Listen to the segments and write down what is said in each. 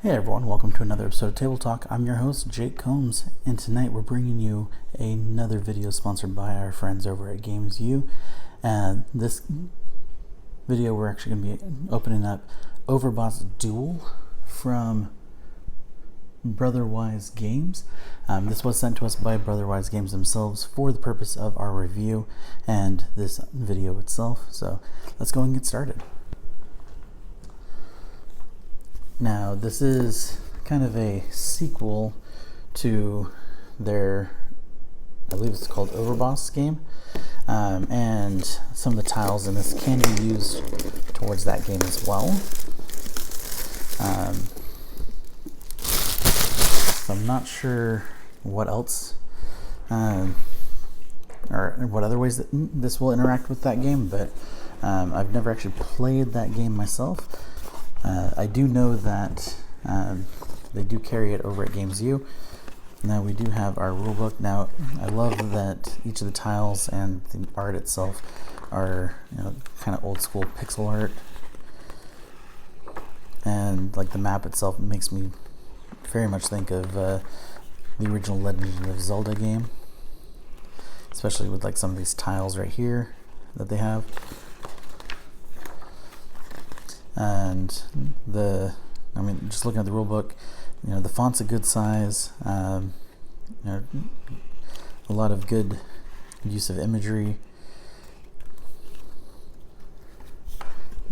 Hey everyone, welcome to another episode of Table Talk. I'm your host, Jake Combs, and tonight we're bringing you another video sponsored by our friends over at GamesU. And this video, we're actually going to be opening up Overboss Duel from BrotherwiseGames. This was sent to us by BrotherwiseGames themselves for the purpose of our review and this video itself. So let's go and get started. Now, this is kind of a sequel to their, I believe it's called Overboss game, and some of the tiles in this can be used towards that game as well. So I'm not sure what else, or what other ways that this will interact with that game, but I've never actually played that game myself. I do know that they do carry it over at GamesU. Now we do have our rulebook. Now I love that each of the tiles and the art itself are, kind of old school pixel art, and like the map itself makes me very much think of the original Legend of Zelda game, especially with like some of these tiles right here that they have. And just looking at the rule book, the font's a good size, a lot of good use of imagery.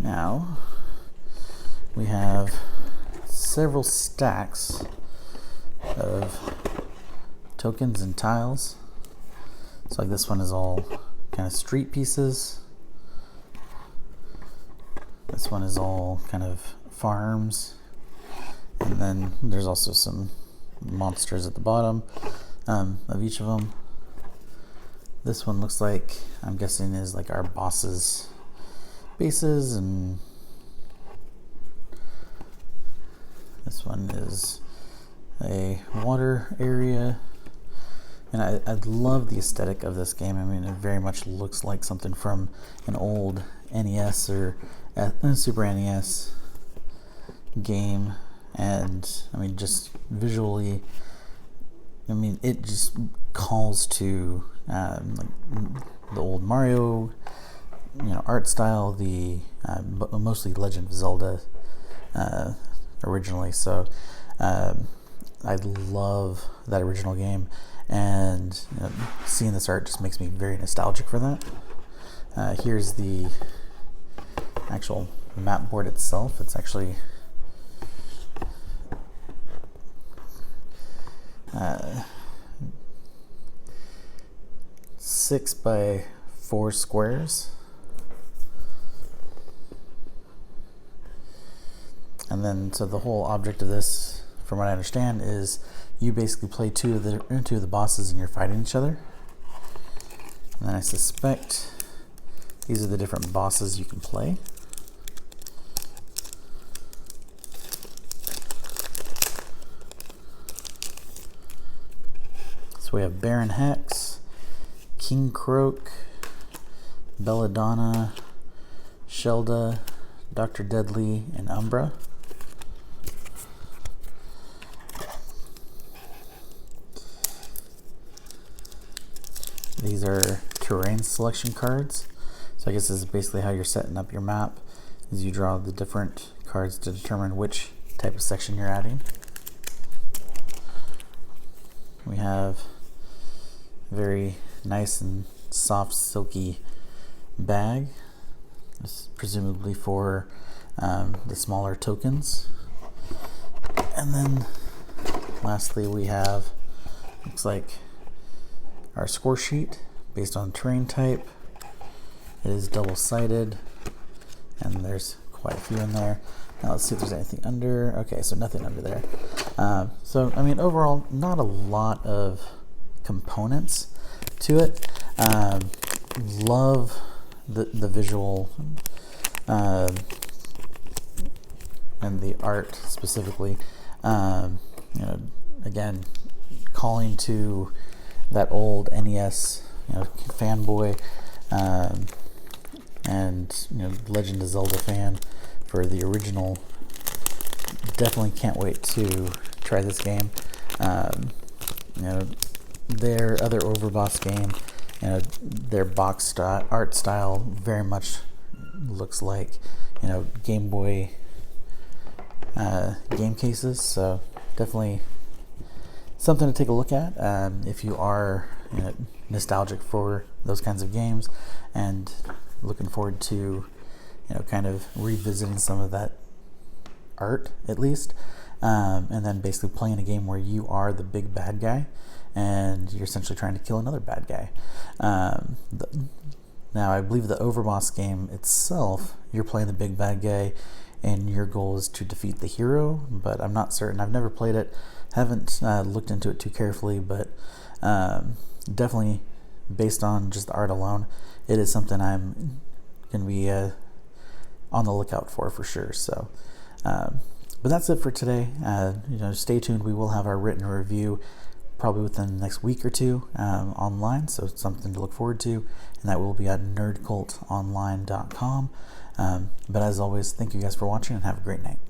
Now, we have several stacks of tokens and tiles. So like this one is all kind of street pieces. This one is all kind of farms, and then there's also some monsters at the bottom of each of them. This one looks like, I'm guessing, is like our bosses' bases, and this one is a water area. And I love the aesthetic of this game. I mean, it very much looks like something from an old NES or Super NES game, and I mean, just visually, it just calls to like the old Mario, art style, the mostly Legend of Zelda originally. So I love that original game, and seeing this art just makes me very nostalgic for that. Here's the actual map board itself. It's actually uh, 6 by 4 squares, and then so the whole object of this, from what I understand, is you basically play two of the bosses and you're fighting each other. And then I suspect these are the different bosses you can play. So we have Baron Hex, King Croak, Belladonna, Shelda, Dr. Deadly, and Umbra. These are terrain selection cards. So I guess this is basically how you're setting up your map, is you draw the different cards to determine which type of section you're adding. We have a very nice and soft, silky bag. This is presumably for the smaller tokens. And then lastly, we have, looks like, our score sheet based on terrain type. It is double-sided, and there's quite a few in there. Now let's see if there's anything under. Okay, so nothing under there. So overall, not a lot of components to it. Love the visual and the art specifically. Again, calling to that old NES, fanboy, and Legend of Zelda fan for the original definitely can't wait to try this game. Their other Overboss game, their box art style very much looks like Game Boy game cases, so definitely something to take a look at if you are nostalgic for those kinds of games and looking forward to kind of revisiting some of that art at least, and then basically playing a game where you are the big bad guy and you're essentially trying to kill another bad guy. Now I believe the Overboss game itself, you're playing the big bad guy and your goal is to defeat the hero, but I'm not certain. I've never played it, haven't looked into it too carefully, but definitely based on just the art alone, it is something I'm going to be on the lookout for sure. So, but that's it for today. Stay tuned. We will have our written review probably within the next week or two online, so it's something to look forward to, and that will be at nerdcultonline.com. But as always, thank you guys for watching and have a great night.